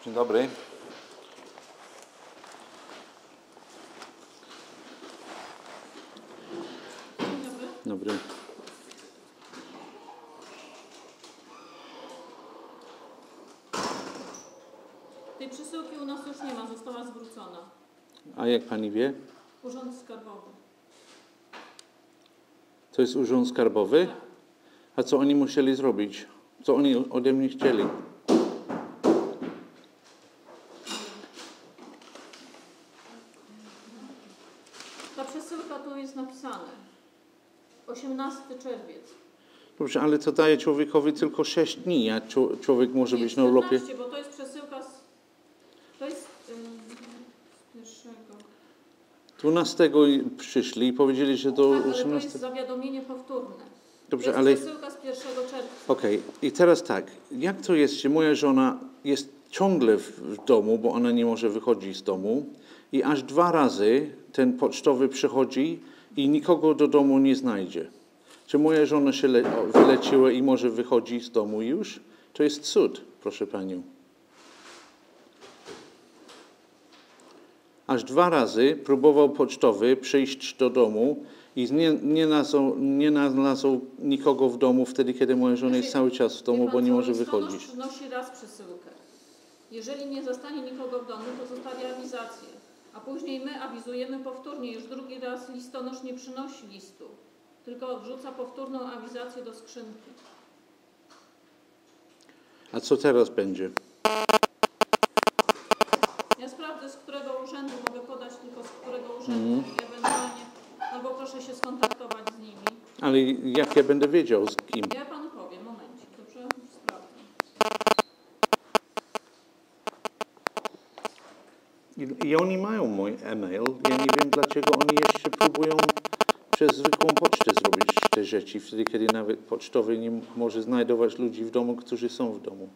Dzień dobry. Dobry. Tej przesyłki u nas już nie ma, została zwrócona. A jak pani wie? Urząd Skarbowy. To jest urząd skarbowy? Tak. A co oni musieli zrobić? Co oni ode mnie chcieli? Ta przesyłka tu jest napisane. 18 czerwiec. Dobrze, ale to daje człowiekowi tylko 6 dni, a człowiek może być na urlopie. 14, bo to jest przesyłka to jest z pierwszego. 12 przyszli i powiedzieli, że do Tak, ale 18. to jest zawiadomienie powtórne. Dobrze, to ale... jest przesyłka z 1 czerwca. Okej, i teraz tak, jak to jest, że moja żona jest ciągle w domu, bo ona nie może wychodzić z domu i aż 2 razy ten pocztowy przychodzi i nikogo do domu nie znajdzie? Czy moja żona się wyleciła i może wychodzić z domu już? To jest cud, proszę panią. Aż 2 razy próbował pocztowy przyjść do domu i nie znalazł nikogo w domu wtedy, kiedy moja żona jest cały czas w domu, bo nie może wychodzić. Listonosz przynosi raz przesyłkę. Jeżeli nie zostanie nikogo w domu, to zostawia awizację. A później my awizujemy powtórnie. Już drugi raz listonosz nie przynosi listu, tylko wrzuca powtórną awizację do skrzynki. A co teraz będzie? Ja sprawdzę, z którego urzędu, mogę podać tylko z którego urzędu. Ewentualnie, albo proszę się skontaktować z nimi. Ale jak ja będę wiedział, z kim? Ja panu powiem, momencik, dobrze? Już sprawdzę. I oni mają mój e-mail. Ja nie wiem, dlaczego oni jeszcze próbują przez zwykłą pocztę zrobić te rzeczy, wtedy, kiedy nawet pocztowy nie może znajdować ludzi w domu, którzy są w domu.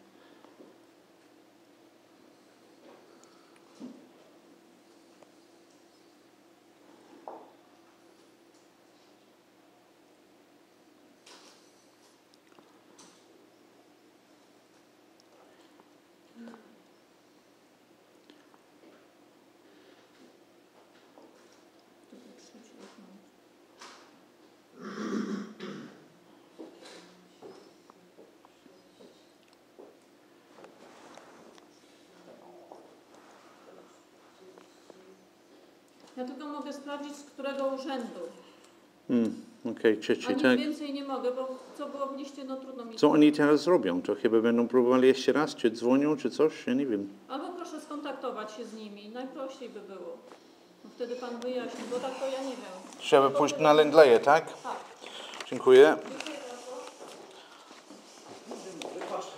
Ja tylko mogę sprawdzić, z którego urzędu. Okej, trzeci, A nic tak. więcej nie mogę, bo co było w liście, no trudno mi. Co oni teraz zrobią? To chyba będą próbowali jeszcze raz, czy dzwonią, czy coś? Ja nie wiem. Albo proszę skontaktować się z nimi. Najprościej by było. No wtedy pan wyjaśni, bo tak to ja nie wiem. Trzeba pójść na Lędleje, tak? Tak. Dziękuję. Dziękuję bardzo.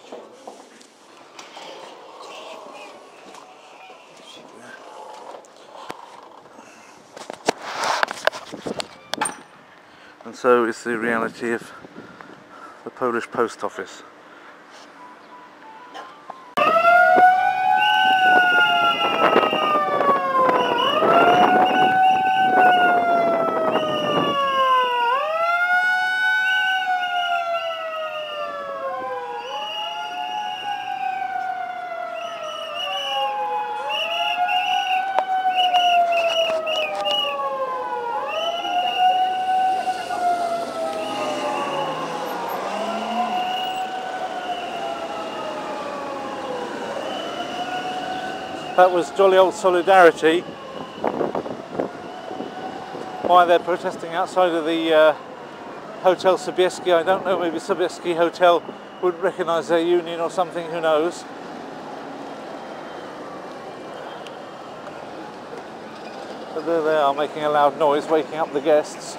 And so it's the reality of the Polish post office. That was jolly old Solidarity. Why they're protesting outside of the Hotel Sobieski, I don't know, maybe Sobieski Hotel wouldn't recognise their union or something, who knows. But there they are, making a loud noise, waking up the guests.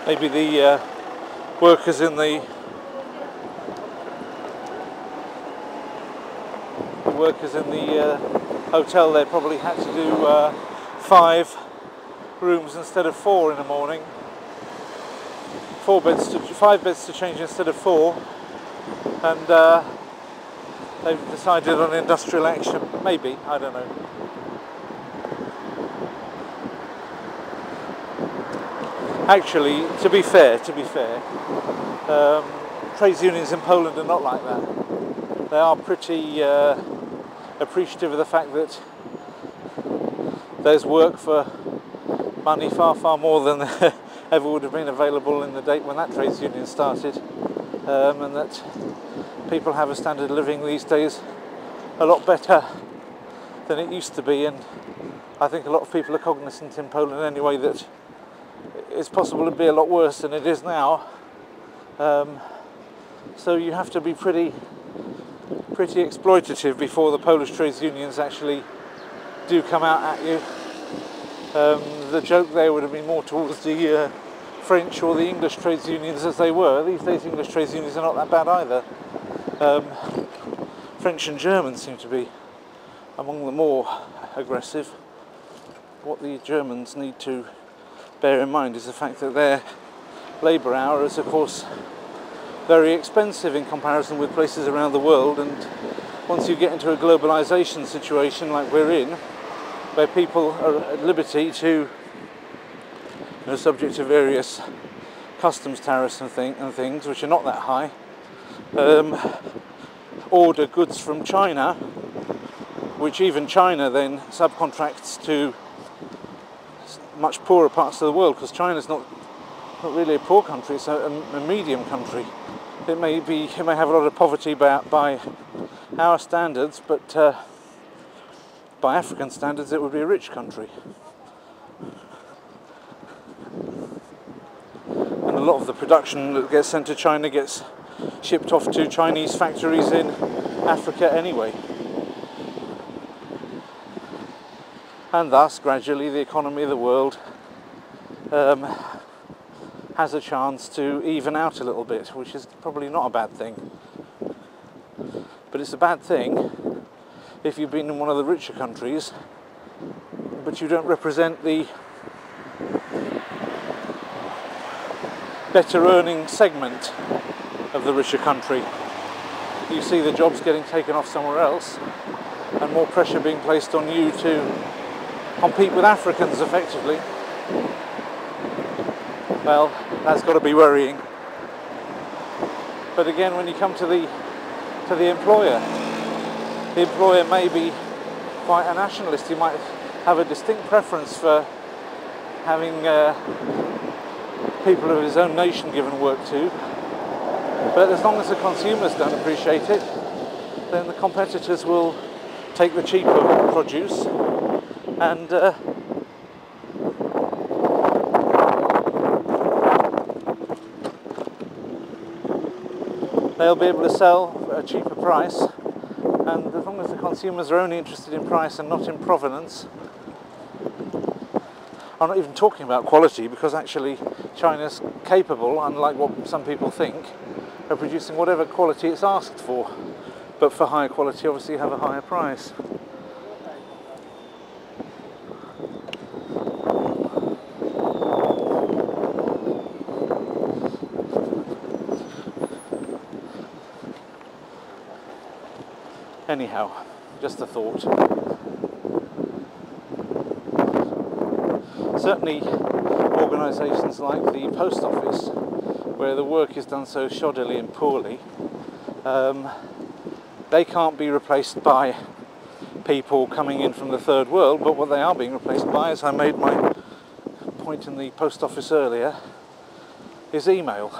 Maybe the workers in the hotel there probably had to do 5 rooms instead of 4 in the morning. 5 beds to change instead of 4, and they've decided on industrial action. Maybe, I don't know. Actually, to be fair, trades unions in Poland are not like that. They are pretty appreciative of the fact that there's work for money far more than ever would have been available in the date when that trades union started, and that people have a standard of living these days a lot better than it used to be, and I think a lot of people are cognizant in Poland anyway that it's possible to be a lot worse than it is now. So you have to be pretty exploitative before the Polish trades unions actually do come out at you. The joke there would have been more towards the French or the English trades unions as they were. These days English trades unions are not that bad either. French and German seem to be among the more aggressive. What the Germans need to bear in mind is the fact that their labour hour is of course very expensive in comparison with places around the world, and once you get into a globalisation situation like we're in, where people are at liberty to, subject to various customs tariffs and things which are not that high, order goods from China, which even China then subcontracts to much poorer parts of the world, because China's not really a poor country, it's a medium country. It may have a lot of poverty by our standards, but by African standards it would be a rich country. And a lot of the production that gets sent to China gets shipped off to Chinese factories in Africa anyway. And thus, gradually, the economy of the world has a chance to even out a little bit, which is probably not a bad thing. But it's a bad thing if you've been in one of the richer countries, but you don't represent the better earning segment of the richer country. You see the jobs getting taken off somewhere else, and more pressure being placed on you to compete with Africans effectively. Well, that's got to be worrying. But again, when you come to the employer may be quite a nationalist. He might have a distinct preference for having people of his own nation given work to. But as long as the consumers don't appreciate it, then the competitors will take the cheaper produce and they'll be able to sell at a cheaper price, and as long as the consumers are only interested in price and not in provenance. I'm not even talking about quality, because actually China's capable, unlike what some people think, of producing whatever quality it's asked for, but for higher quality obviously you have a higher price. Anyhow, just a thought. Certainly organisations like the post office, where the work is done so shoddily and poorly, they can't be replaced by people coming in from the third world, but what they are being replaced by, as I made my point in the post office earlier, is email.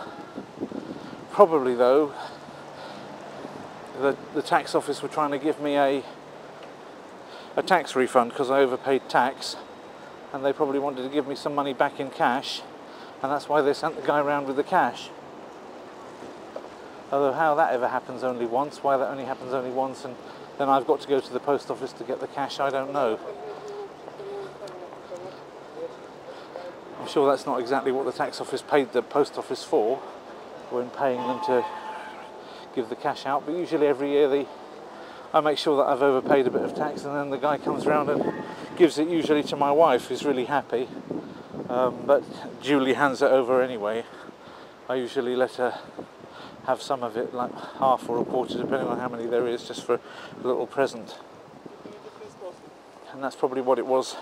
Probably though, the tax office were trying to give me a tax refund because I overpaid tax, and they probably wanted to give me some money back in cash, and that's why they sent the guy around with the cash. Although how that ever happens only once, why that only happens only once, and then I've got to go to the post office to get the cash, I don't know. I'm sure that's not exactly what the tax office paid the post office for when paying them to give the cash out, but usually every year I make sure that I've overpaid a bit of tax, and then the guy comes around and gives it usually to my wife, who's really happy, but duly hands it over anyway. I usually let her have some of it, like half or a quarter, depending on how many there is, just for a little present. And that's probably what it was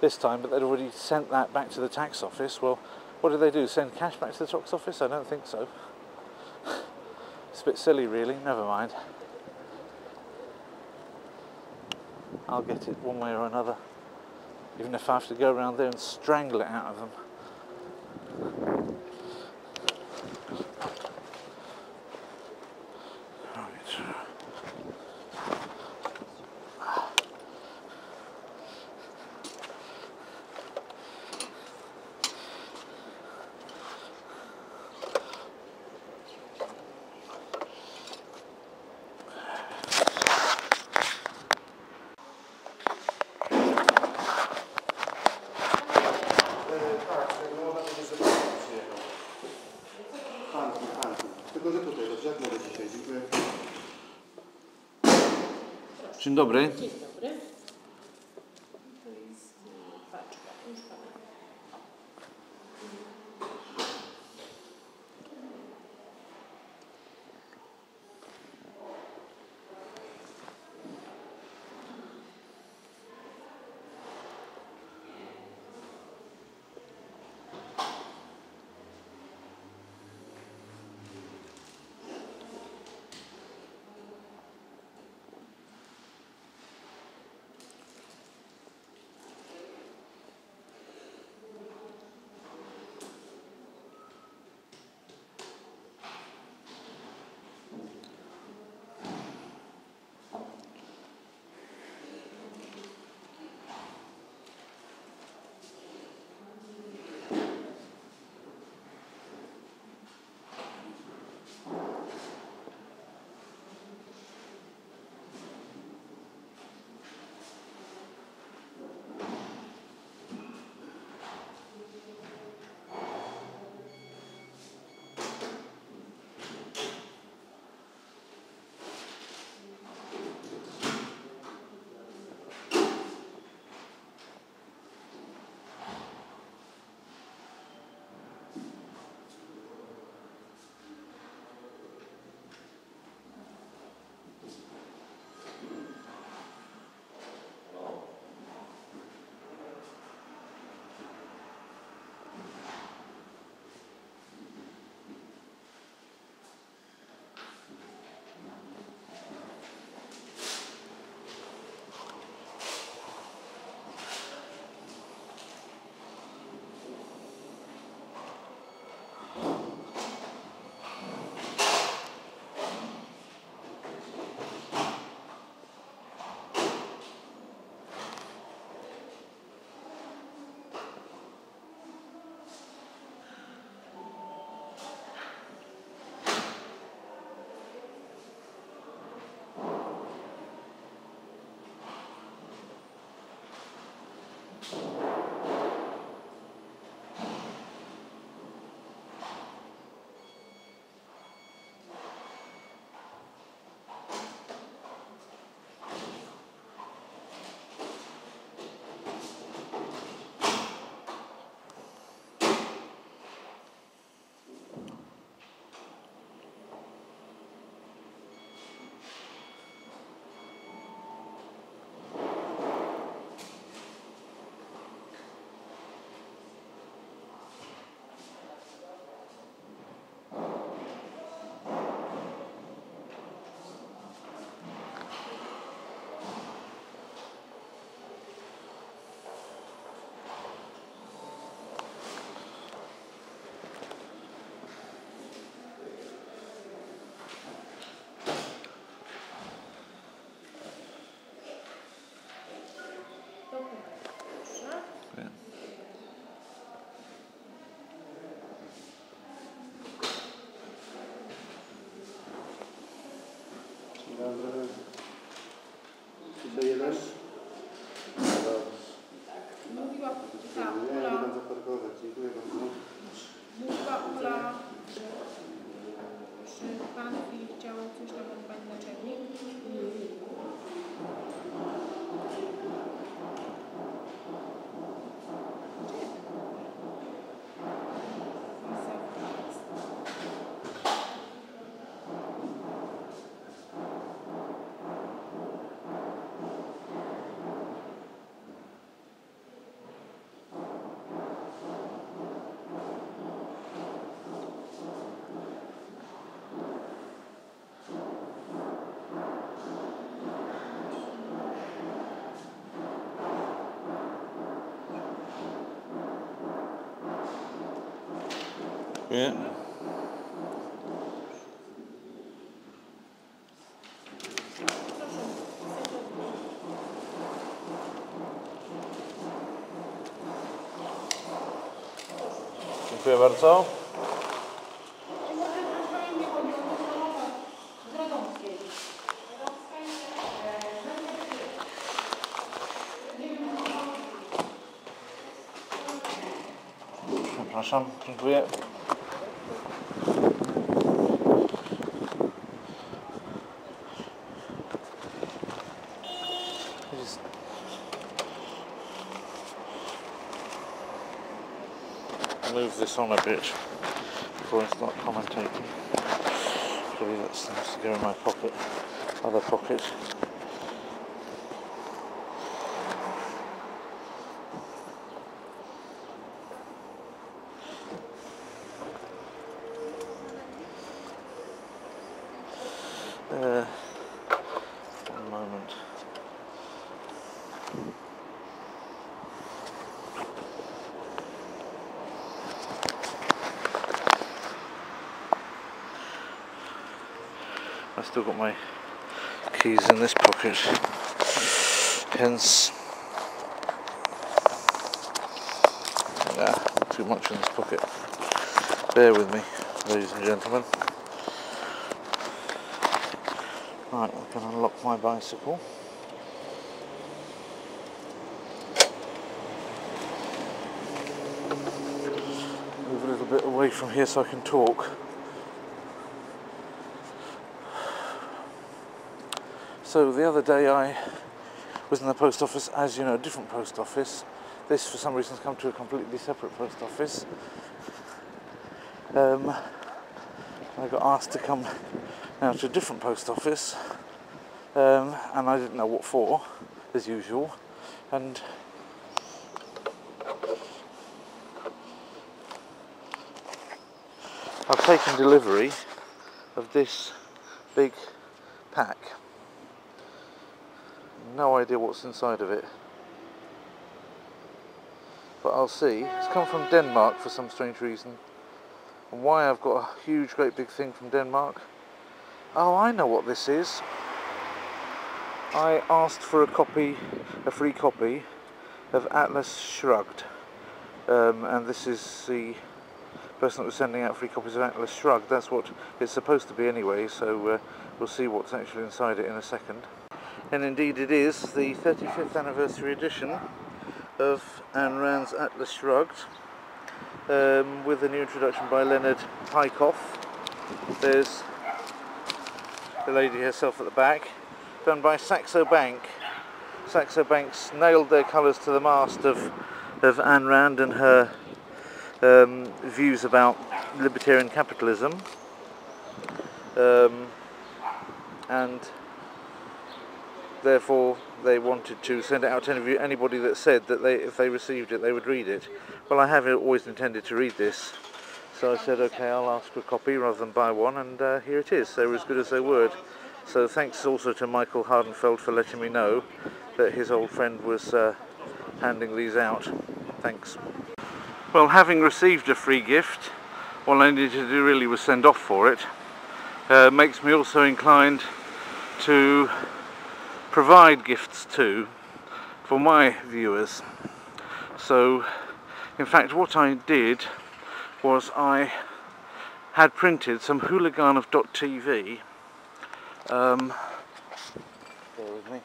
this time, but they'd already sent that back to the tax office. Well, what did they do? Send cash back to the tax office? I don't think so. It's a bit silly, really. Never mind. I'll get it one way or another, even if I have to go around there and strangle it out of them. Dzień dobry. Dzień dobry. To jest paczka. Już pana. Mówiła Ula, że pan chciał coś tam od pani naczelnik. Dziękuję. Dziękuję bardzo. Przepraszam, dziękuję. Move this on a bit before I start commentating. Probably that seems to go in my pocket, other pocket. One moment. I've still got my keys in this pocket, hence too much in this pocket. Bear with me, ladies and gentlemen. Right, I can unlock my bicycle. Move a little bit away from here so I can talk. So the other day I was in the post office, as you know, a different post office. This for some reason has come to a completely separate post office. I got asked to come now to a different post office, and I didn't know what for, as usual, and I've taken delivery of this big pack. No idea what's inside of it, but I'll see. It's come from Denmark for some strange reason. And why I've got a huge, great big thing from Denmark? Oh, I know what this is. I asked for a free copy of Atlas Shrugged, and this is the person that was sending out free copies of Atlas Shrugged. That's what it's supposed to be anyway, so we'll see what's actually inside it in a second. And indeed it is the 35th anniversary edition of Ayn Rand's Atlas Shrugged, with a new introduction by Leonard Peikoff. There's the lady herself at the back, done by Saxo Bank. Saxo Bank's nailed their colours to the mast of Ayn Rand and her views about libertarian capitalism, and therefore they wanted to send it out to anybody that said that if they received it they would read it. Well, I have always intended to read this, so I said okay, I'll ask for a copy rather than buy one, and here it is. They were as good as their word. So thanks also to Michael Hardenfeld for letting me know that his old friend was handing these out. Thanks. Well, having received a free gift, all I needed to do really was send off for it. Makes me also inclined to provide gifts too for my viewers. So in fact what I did was I had printed some Huliganov TV. Bear with me.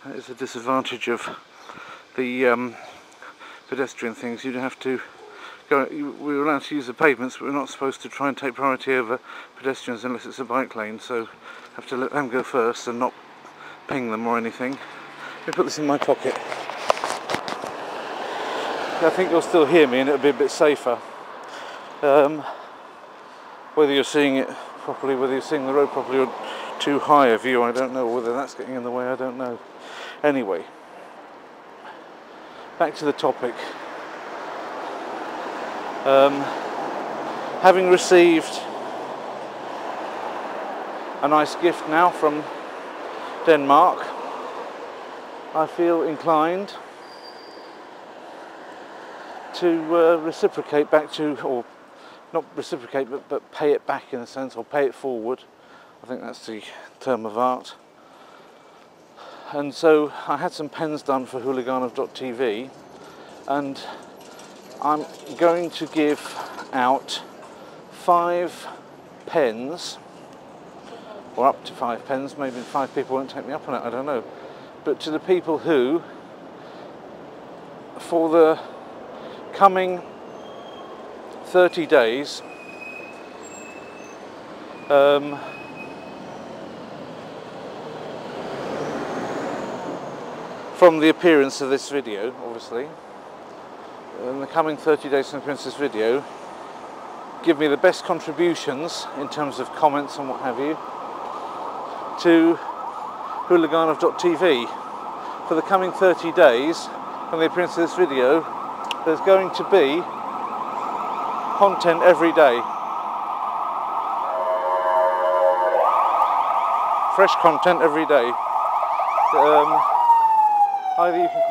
That is a disadvantage of the pedestrian things. You'd have to go. We were allowed to use the pavements, but we're not supposed to try and take priority over pedestrians unless it's a bike lane. So have to let them go first and not ping them or anything. Let me put this in my pocket. I think you'll still hear me, and it'll be a bit safer. Whether you're seeing it properly, whether you're seeing the road properly, or too high a view, I don't know. Whether that's getting in the way, I don't know. Anyway, back to the topic. having received a nice gift now from Denmark, I feel inclined to reciprocate back to, or not reciprocate, but pay it back in a sense, or pay it forward. I think that's the term of art. And so I had some pens done for Huliganov.tv, and I'm going to give out 5 pens, or up to 5 pens. Maybe 5 people won't take me up on it, I don't know. But to the people who, for the coming 30 days, from the appearance of this video, obviously, in the coming 30 days from the appearance of this video, give me the best contributions in terms of comments and what have you to Huliganov.tv. For the coming 30 days from the appearance of this video, there's going to be content every day. Fresh content every day. Either you can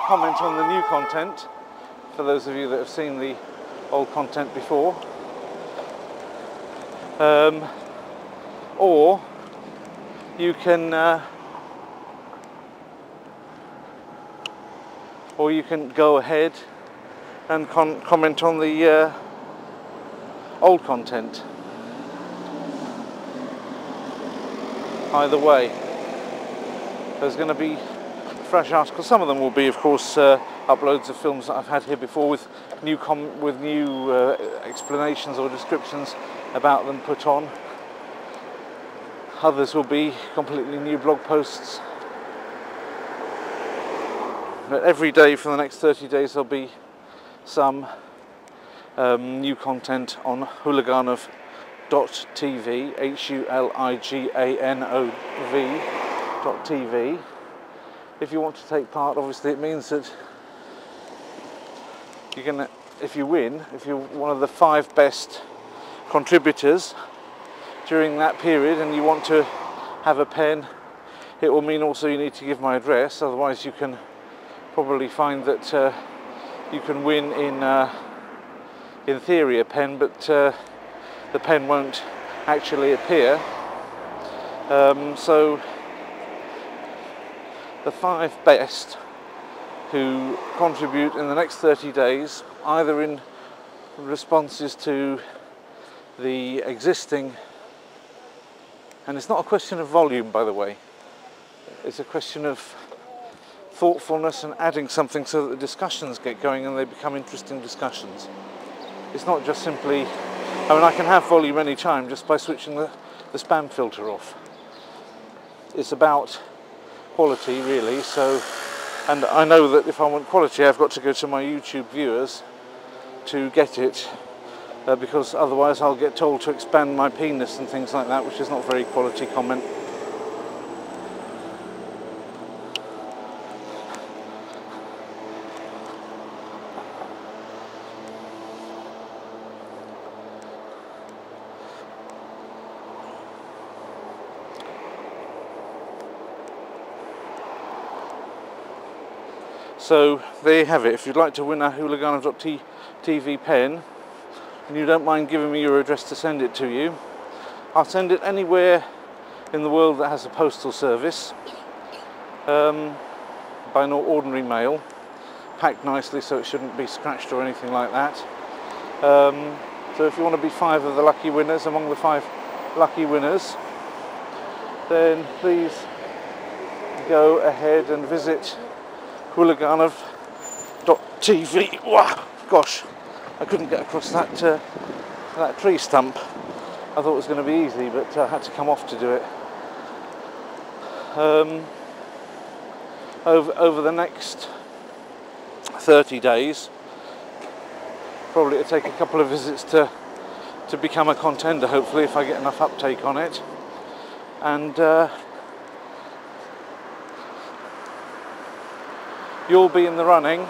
comment on the new content, for those of you that have seen the old content before, or you can go ahead and comment on the old content. Either way, there's going to be fresh articles. Some of them will be, of course, uploads of films that I've had here before with new explanations or descriptions about them put on. Others will be completely new blog posts. But every day for the next 30 days there'll be some new content on Huliganov.tv, Huliganov.tv. If you want to take part, obviously it means that you're gonna, if you win, if you're one of the 5 best contributors during that period and you want to have a pen, it will mean also you need to give my address, otherwise you can probably find that you can win in theory a pen, but the pen won't actually appear. So the 5 best who contribute in the next 30 days, either in responses to the existing, and it's not a question of volume, by the way, it's a question of thoughtfulness and adding something so that the discussions get going and they become interesting discussions. It's not just simply, I mean, I can have volume any time just by switching the spam filter off. It's about quality, really. So, and I know that if I want quality, I've got to go to my YouTube viewers to get it, because otherwise I'll get told to expand my penis and things like that, which is not very quality comment. So there you have it. If you'd like to win a Huliganov.tv pen and you don't mind giving me your address to send it to you, I'll send it anywhere in the world that has a postal service, by no ordinary mail, packed nicely so it shouldn't be scratched or anything like that. So if you want to be 5 of the lucky winners, among the 5 lucky winners, then please go ahead and visit Huliganov.tv. Wow, gosh, I couldn't get across that tree stump. I thought it was going to be easy, but I had to come off to do it. Over the next 30 days, probably it'll take a couple of visits to become a contender, hopefully, if I get enough uptake on it. And you'll be in the running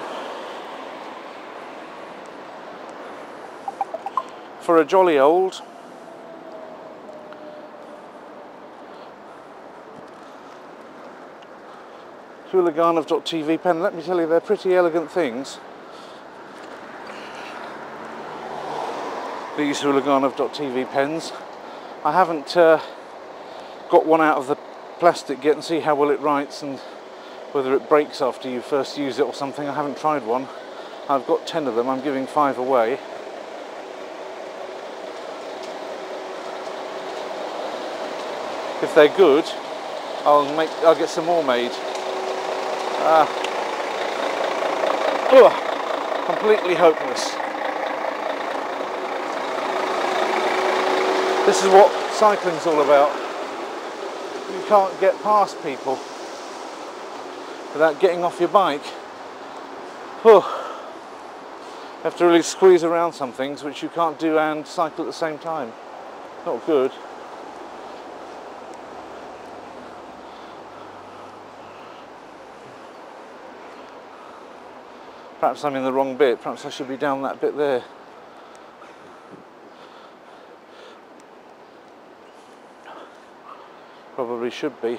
for a jolly old Huliganov TV pen. Let me tell you, they're pretty elegant things. These Huliganov TV pens. I haven't got one out of the plastic yet and see how well it writes and whether it breaks after you first use it or something. I haven't tried one. I've got 10 of them. I'm giving 5 away. If they're good, I'll get some more made. Completely hopeless. This is what cycling's all about. You can't get past people without getting off your bike. You have to really squeeze around some things which you can't do and cycle at the same time. Not good. Perhaps I'm in the wrong bit. Perhaps I should be down that bit there. Probably should be.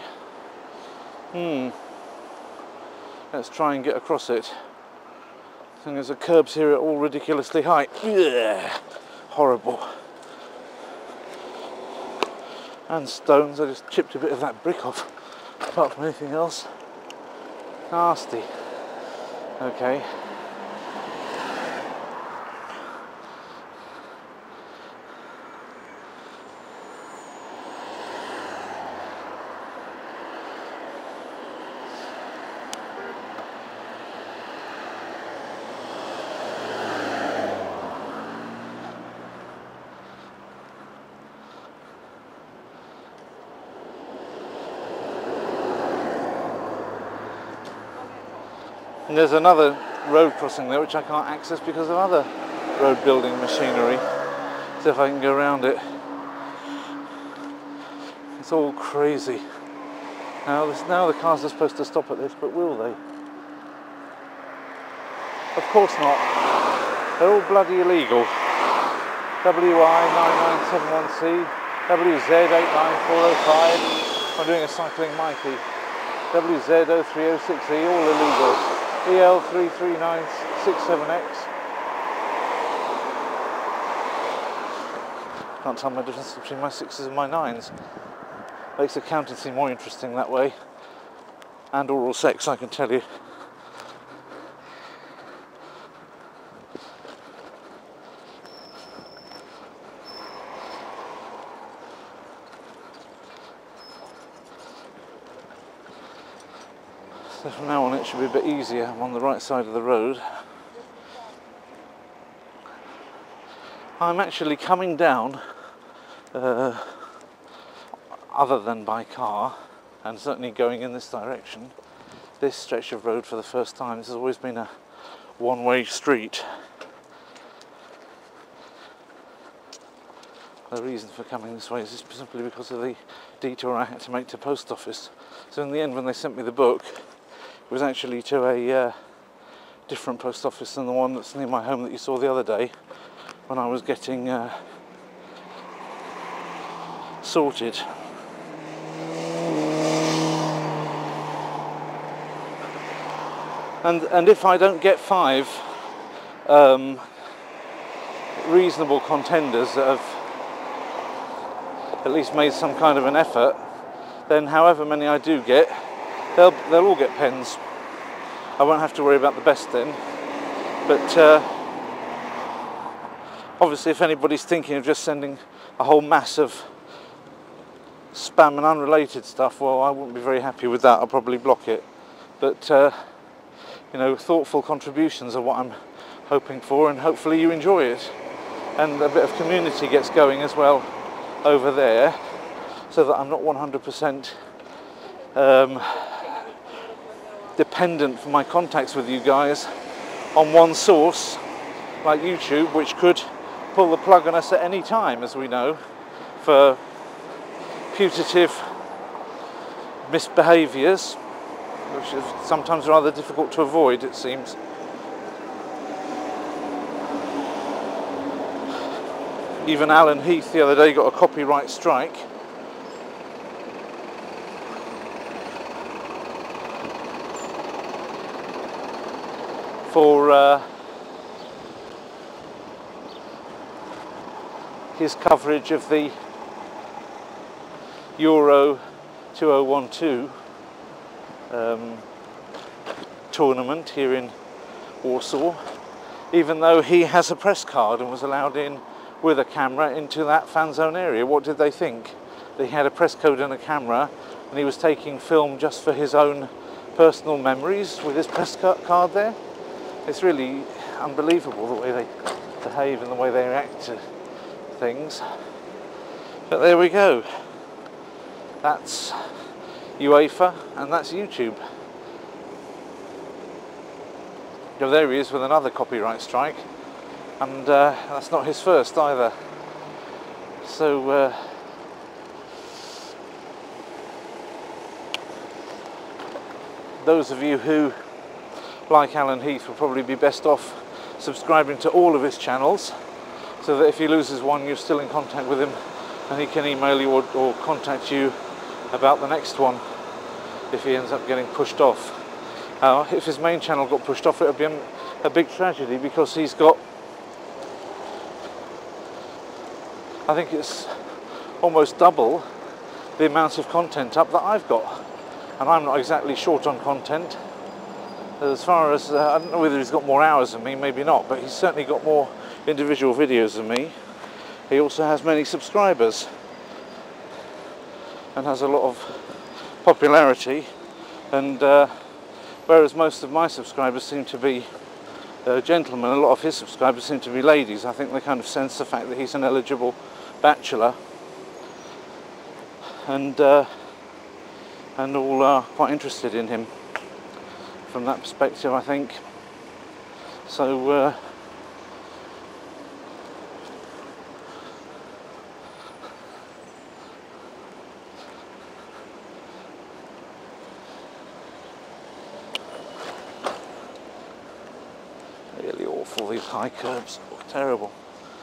Let's try and get across it. I think there's the curbs here are all ridiculously high. Ugh, horrible. And stones. I just chipped a bit of that brick off. Apart from anything else. Nasty. Okay. And there's another road crossing there which I can't access because of other road building machinery. See if I can go around it. It's all crazy. Now the cars are supposed to stop at this, but will they? Of course not. They're all bloody illegal. WI9971C, WZ89405. I'm doing a cycling Mikey. WZ0306E, all illegal. EL33967X. Can't tell my difference between my 6s and my 9s. Makes accountancy more interesting that way. And oral sex, I can tell you. So from now on it should be a bit easier. I'm on the right side of the road. I'm actually coming down, other than by car, and certainly going in this direction, this stretch of road for the first time. This has always been a one-way street. The reason for coming this way is simply because of the detour I had to make to post office. So in the end, when they sent me the book, it was actually to a different post office than the one that's near my home that you saw the other day when I was getting sorted. And if I don't get 5 reasonable contenders that have at least made some kind of an effort, then however many I do get, they'll all get pens. I won't have to worry about the best then. But obviously if anybody's thinking of just sending a whole mass of spam and unrelated stuff, well, I wouldn't be very happy with that. I'll probably block it. But you know, thoughtful contributions are what I'm hoping for, and hopefully you enjoy it. And a bit of community gets going as well over there, so that I'm not 100% dependent for my contacts with you guys on one source like YouTube, which could pull the plug on us at any time, as we know, for putative misbehaviours, which is sometimes rather difficult to avoid, it seems. Even Alan Heath the other day got a copyright strike. For his coverage of the Euro 2012 tournament here in Warsaw, even though he has a press card and was allowed in with a camera into that fan zone area. What did they think? They had a press code and a camera, and he was taking film just for his own personal memories with his press card there. It's really unbelievable the way they behave and the way they react to things. But there we go. That's UEFA and that's YouTube. So there he is with another copyright strike, and that's not his first either. So those of you who like Alan Heath will probably be best off subscribing to all of his channels, so that if he loses one you're still in contact with him and he can email you or contact you about the next one if he ends up getting pushed off. If his main channel got pushed off, it would be a big tragedy, because he's got, I think it's almost double the amount of content up that I've got, and I'm not exactly short on content. As far as, I don't know whether he's got more hours than me, maybe not, but he's certainly got more individual videos than me. He also has many subscribers and has a lot of popularity, and whereas most of my subscribers seem to be gentlemen, a lot of his subscribers seem to be ladies. I think they kind of sense the fact that he's an eligible bachelor, and all are quite interested in him from that perspective, I think. So really awful, these high curbs, oh, terrible.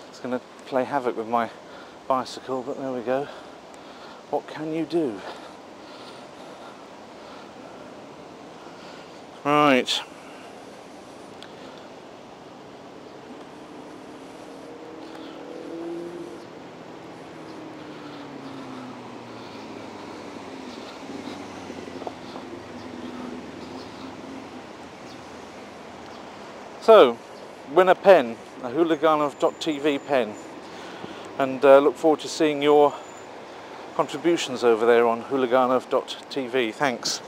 It's going to play havoc with my bicycle, but there we go. What can you do? Right. So, win a pen, a Huliganov TV pen, and look forward to seeing your contributions over there on Huliganov TV. Thanks.